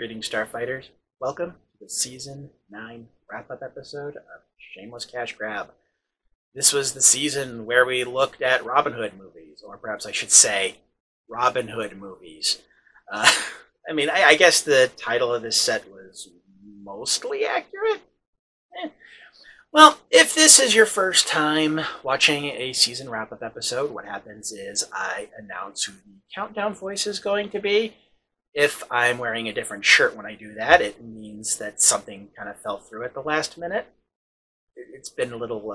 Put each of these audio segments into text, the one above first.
Greetings, Starfighters. Welcome to the Season 9 wrap-up episode of Shameless Cashgrab. This was the season where we looked at Robin Hood movies, or perhaps I should say, Robin Hood movies. I guess the title of this set was mostly accurate. Well, if this is your first time watching a season wrap-up episode, what happens is I announce who the countdown voice is going to be. If I'm wearing a different shirt when I do that, it means that something kind of fell through at the last minute. It's been a little,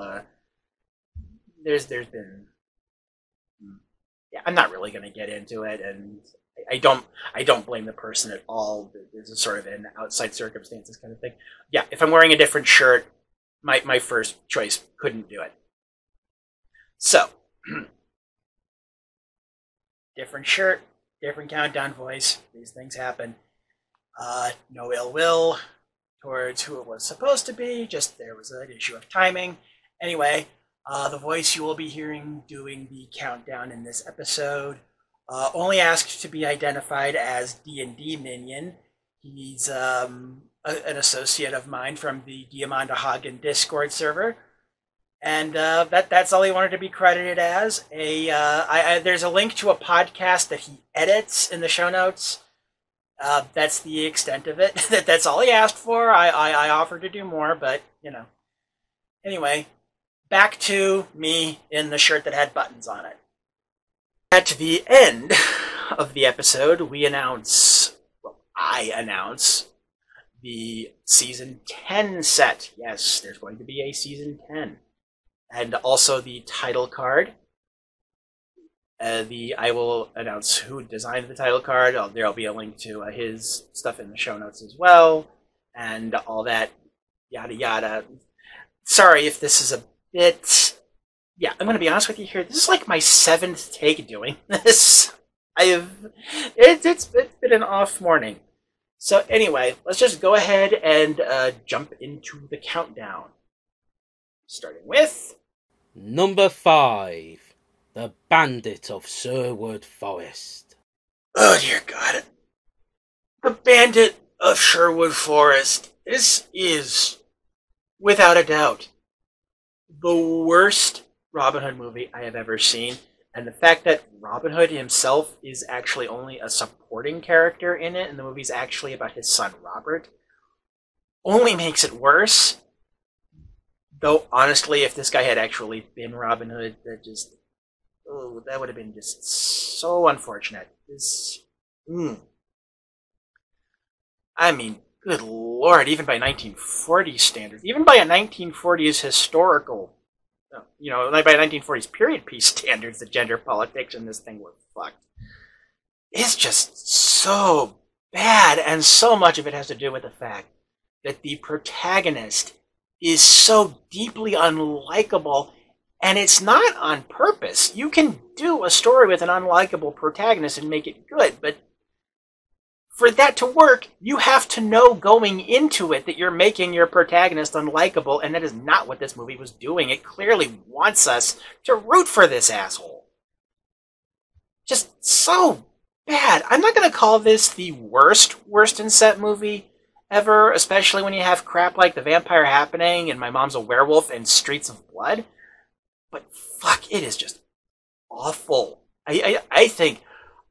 there's been, I'm not really going to get into it, and I don't blame the person at all. There's a sort of an outside circumstances kind of thing. Yeah, if I'm wearing a different shirt, my first choice couldn't do it. So, different shirt, different countdown voice. These things happen. No ill will towards who it was supposed to be. Just there was an issue of timing. Anyway, the voice you will be hearing doing the countdown in this episode only asked to be identified as D&D Minion. He's an associate of mine from the Diamanda Hagen Discord server. And that's all he wanted to be credited as. There's a link to a podcast that he edits in the show notes. That's the extent of it. That's all he asked for. I offered to do more, but, you know. Anyway, back to me in the shirt that had buttons on it. At the end of the episode, I announce the Season 10 set. Yes, there's going to be a Season 10. And also the title card. I will announce who designed the title card. There'll be a link to his stuff in the show notes as well. And all that yada yada. Sorry if this is a bit... Yeah, I'm going to be honest with you here. This is like my 7th take doing this. It's been an off morning. So anyway, let's just go ahead and jump into the countdown. Starting with... Number 5. The Bandit of Sherwood Forest. Oh dear God. The Bandit of Sherwood Forest. This is, without a doubt, the worst Robin Hood movie I have ever seen. And the fact that Robin Hood himself is actually only a supporting character in it, and the movie's actually about his son Robert, only makes it worse. Though, honestly, if this guy had actually been Robin Hood, that would have been just so unfortunate. I mean, good lord, even by 1940s standards, even by a 1940s historical, like by 1940s period piece standards, the gender politics in this thing were fucked. It's just so bad, and so much of it has to do with the fact that the protagonist is so deeply unlikable, and it's not on purpose. You can do a story with an unlikable protagonist and make it good, but for that to work, you have to know going into it that you're making your protagonist unlikable, and that is not what this movie was doing. It clearly wants us to root for this asshole. Just so bad. I'm not going to call this the worst in set movie ever, especially when you have crap like The Vampire Happening and My Mom's a Werewolf and Streets of Blood. But fuck, it is just awful. I think,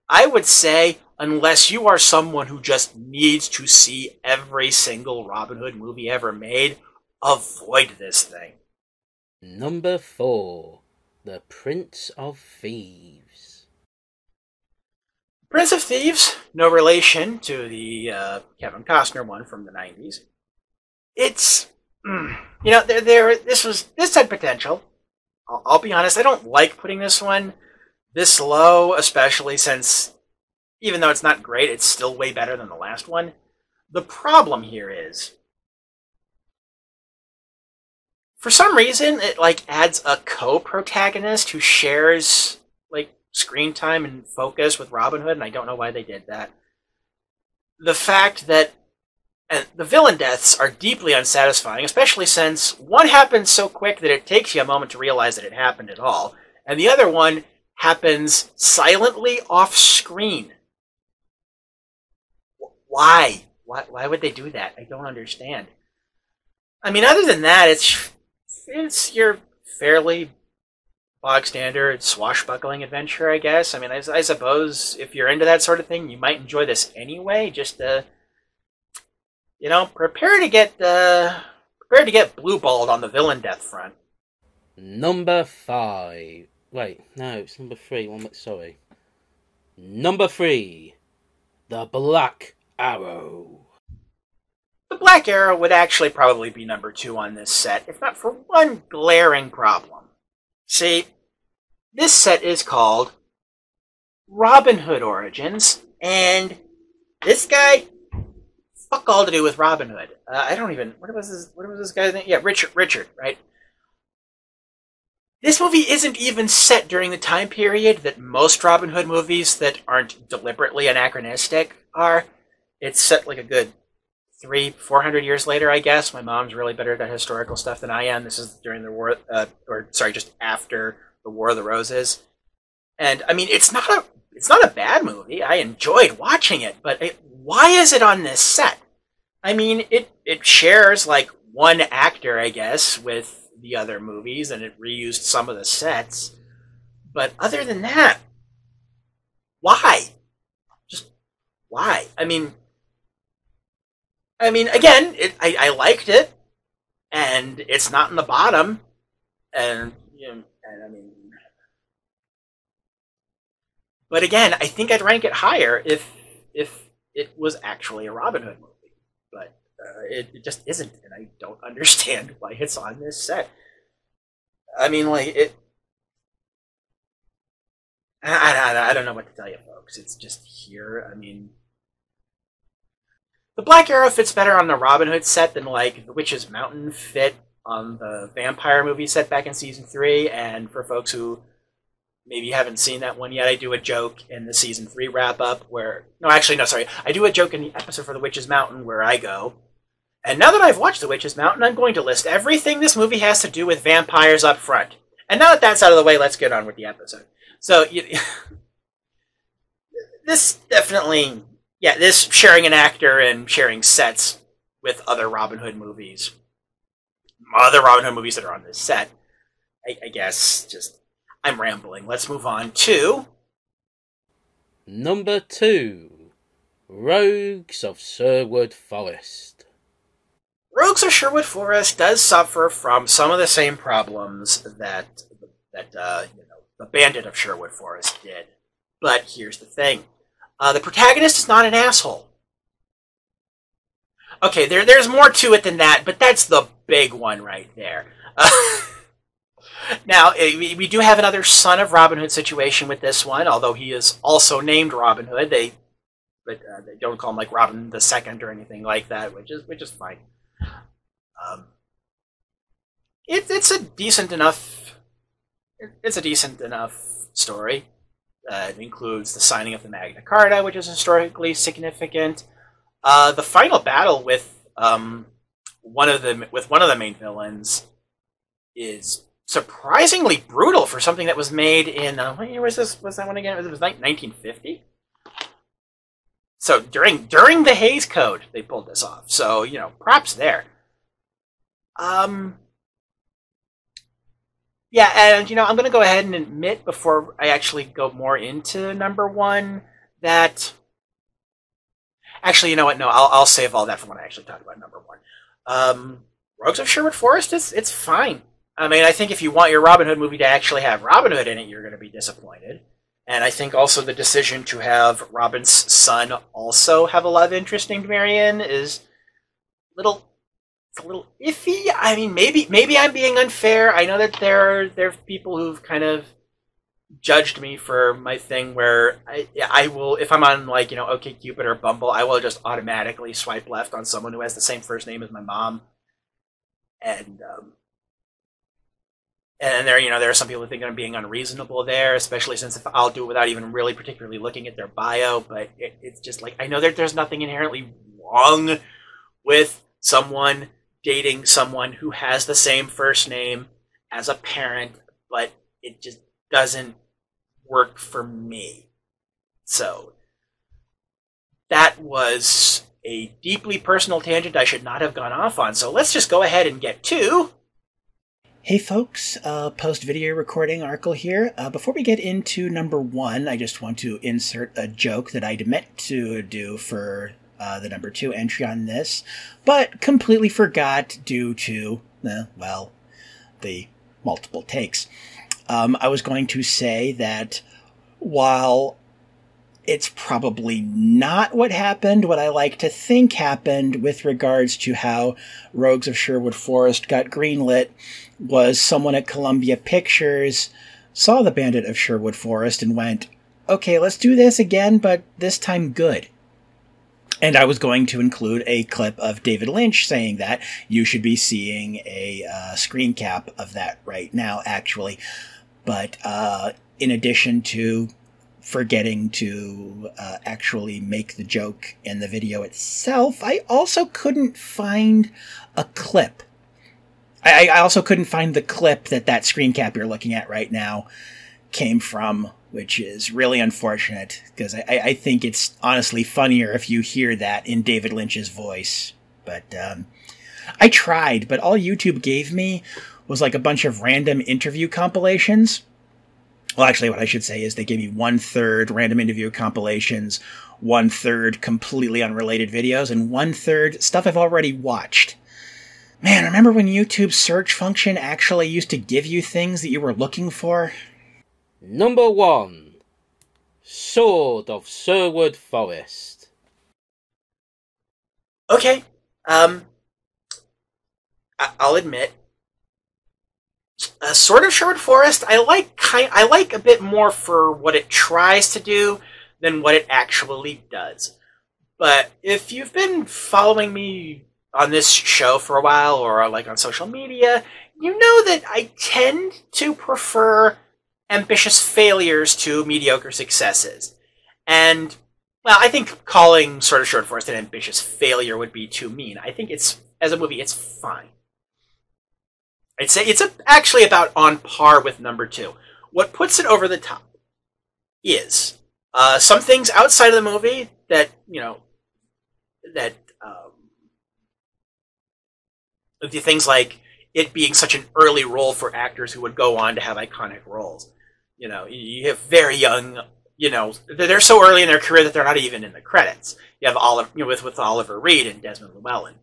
I would say, unless you are someone who just needs to see every single Robin Hood movie ever made, avoid this thing. Number 4. The Prince of Thieves. Prince of Thieves, no relation to the Kevin Costner one from the 90s. It's, this had potential. I'll be honest, I don't like putting this one this low, especially since, even though it's not great, it's still way better than the last one. The problem here is, for some reason, it adds a co-protagonist who shares screen time and focus with Robin Hood, and I don't know why they did that. The fact that the villain deaths are deeply unsatisfying, especially since one happens so quick that it takes you a moment to realize that it happened at all, and the other one happens silently off screen. Why? why would they do that? I don't understand. I mean, other than that, it's your fairly bog standard swashbuckling adventure, I guess. I mean, I suppose if you're into that sort of thing, you might enjoy this anyway. Just prepare to get blue balled on the villain death front. Number 5. Wait, no, it's number 3. Sorry. Number 3. The Black Arrow. The Black Arrow would actually probably be number 2 on this set, if not for one glaring problem. See, this set is called Robin Hood Origins, and this guy, fuck all to do with Robin Hood. I don't even, what was this guy's name? Yeah, Richard, right? This movie isn't even set during the time period that most Robin Hood movies that aren't deliberately anachronistic are. It's set like a good 400 years later, I guess. My mom's really better at that historical stuff than I am. This is during the war, just after the War of the Roses. And I mean, it's not a bad movie. I enjoyed watching it, but why is it on this set? I mean, it shares like one actor, I guess, with the other movies, and it reused some of the sets. But other than that, why? Just why? I mean, again, I liked it, and it's not in the bottom, and I mean, but again, I think I'd rank it higher if it was actually a Robin Hood movie, but it just isn't, and I don't understand why it's on this set. I mean, like it. I don't know what to tell you, folks. It's just here. I mean, the Black Arrow fits better on the Robin Hood set than like the Witch's Mountain fit on the vampire movie set back in season 3. And for folks who maybe haven't seen that one yet, I do a joke in the season 3 wrap up where I do a joke in the episode for the Witch's Mountain where I go, and now that I've watched the Witch's Mountain, I'm going to list everything this movie has to do with vampires up front. And now that that's out of the way, let's get on with the episode. So this definitely. Yeah, this sharing an actor and sharing sets with other Robin Hood movies. Other Robin Hood movies that are on this set. I guess just, I'm rambling. Let's move on to Number 2. Rogues of Sherwood Forest. Rogues of Sherwood Forest does suffer from some of the same problems that the Bandit of Sherwood Forest did. But here's the thing. The protagonist is not an asshole. Okay, there's more to it than that, but that's the big one right there. Now, we do have another son of Robin Hood situation with this one, although he is also named Robin Hood. They don't call him like Robin the Second or anything like that, which is fine. It's a decent enough story. It includes the signing of the Magna Carta, which is historically significant. The final battle with one of the main villains is surprisingly brutal for something that was made in what year was this? Was that one again? It was 1950. So during the Hays Code, they pulled this off. So props there. Yeah, and I'm going to go ahead and admit before I actually go more into number 1 that actually, you know what? No, I'll save all that for when I actually talk about number 1. Rogues of Sherwood Forest, it's fine. I mean, I think if you want your Robin Hood movie to actually have Robin Hood in it, you're going to be disappointed. And I think also the decision to have Robin's son also have a love interest named Marion is a little iffy. I mean, maybe I'm being unfair. I know that there are people who've kind of judged me for my thing where I will, if I'm on like OkCupid or Bumble, I will just automatically swipe left on someone who has the same first name as my mom. And there are some people who think I'm being unreasonable there, especially since if I'll do it without even really particularly looking at their bio. But it's just like, I know that there's nothing inherently wrong with someone dating someone who has the same first name as a parent, but it just doesn't work for me. So that was a deeply personal tangent I should not have gone off on. So let's just go ahead and get to... Hey folks, post-video recording Arkle here. Before we get into number 1, I just want to insert a joke that I'd meant to do for the number 2 entry on this, but completely forgot due to, well, the multiple takes. I was going to say that while it's probably not what happened, what I like to think happened with regards to how Rogues of Sherwood Forest got greenlit was someone at Columbia Pictures saw The Bandit of Sherwood Forest and went, okay, let's do this again, but this time good. And I was going to include a clip of David Lynch saying that. You should be seeing a screen cap of that right now, actually. But in addition to forgetting to actually make the joke in the video itself, I also couldn't find a clip. I also couldn't find the clip that screen cap you're looking at right now came from, which is really unfortunate, because I think it's honestly funnier if you hear that in David Lynch's voice. But I tried, but all YouTube gave me was like a bunch of random interview compilations. Well, actually, what I should say is they gave me 1/3 random interview compilations, 1/3 completely unrelated videos, and 1/3 stuff I've already watched. Man, remember when YouTube's search function actually used to give you things that you were looking for? Number 1. Sword of Sherwood Forest. Okay, I'll admit, Sword of Sherwood Forest, I like a bit more for what it tries to do than what it actually does. But if you've been following me on this show for a while, or like on social media, you know that I tend to prefer ambitious failures to mediocre successes. And, well, I think calling Sword of Sherwood Forest an ambitious failure would be too mean. I think it's, as a movie, it's fine. I'd say it's actually about on par with number 2. What puts it over the top is some things outside of the movie that, the things like it being such an early role for actors who would go on to have iconic roles. You have very young, they're so early in their career that they're not even in the credits. You have with Oliver Reed and Desmond Llewellyn.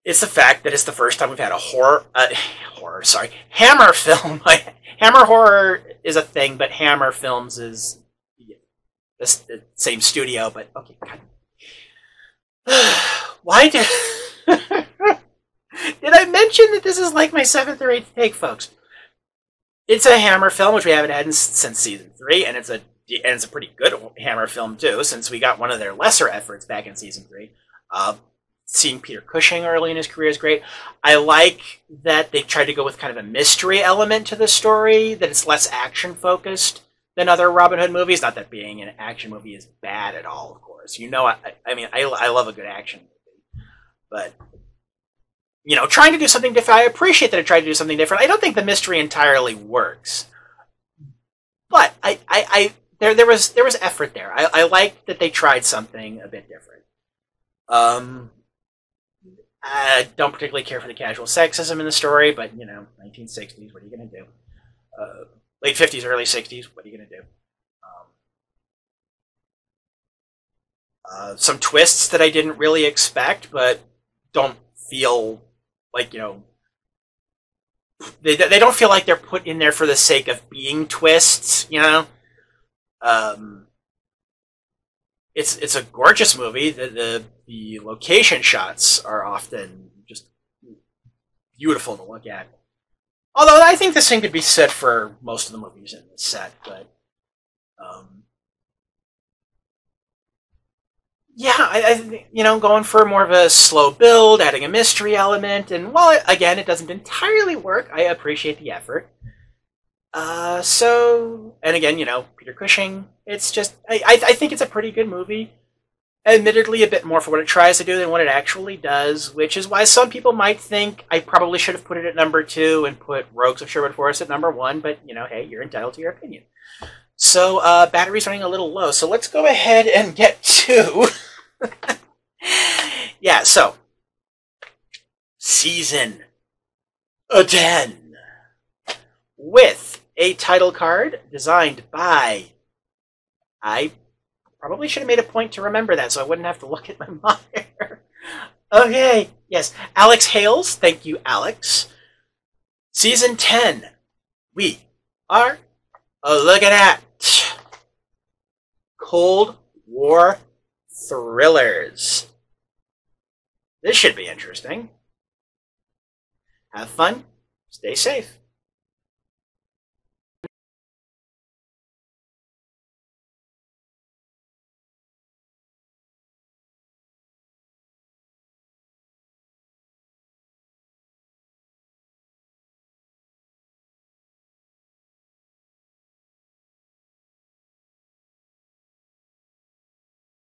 It's the fact that it's the first time we've had a Hammer film. Hammer horror is a thing, but Hammer Films is the same studio, but okay. Why did I mention that this is like my 7th or 8th take, folks? It's a Hammer film, which we haven't had since season 3, and it's a pretty good Hammer film too, since we got one of their lesser efforts back in season 3. Seeing Peter Cushing early in his career is great. I like that they tried to go with kind of a mystery element to the story, that it's less action-focused than other Robin Hood movies. Not that being an action movie is bad at all, of course. I love a good action movie. But, trying to do something different, I appreciate that it tried to do something different. I don't think the mystery entirely works. But there was effort there. I like that they tried something a bit different. I don't particularly care for the casual sexism in the story, but, 1960s, what are you going to do? Late 50s, early 60s, what are you going to do? Some twists that I didn't really expect, but don't feel like, they don't feel like they're put in there for the sake of being twists, It's a gorgeous movie. The location shots are often just beautiful to look at. Although I think the same could be said for most of the movies in this set, but yeah, I going for more of a slow build, adding a mystery element, and while again it doesn't entirely work, I appreciate the effort. And again, Peter Cushing, it's just, I think it's a pretty good movie. Admittedly, a bit more for what it tries to do than what it actually does, which is why some people might think I probably should have put it at number 2 and put Rogues of Sherwood Forest at number 1, but, hey, you're entitled to your opinion. So, battery's running a little low, so let's go ahead and get to yeah, so Season 10 with a title card designed by, I probably should have made a point to remember that so I wouldn't have to look at my monitor. Okay, yes, Alex Hales. Thank you, Alex. Season 10, we are looking at Cold War thrillers. This should be interesting. Have fun. Stay safe.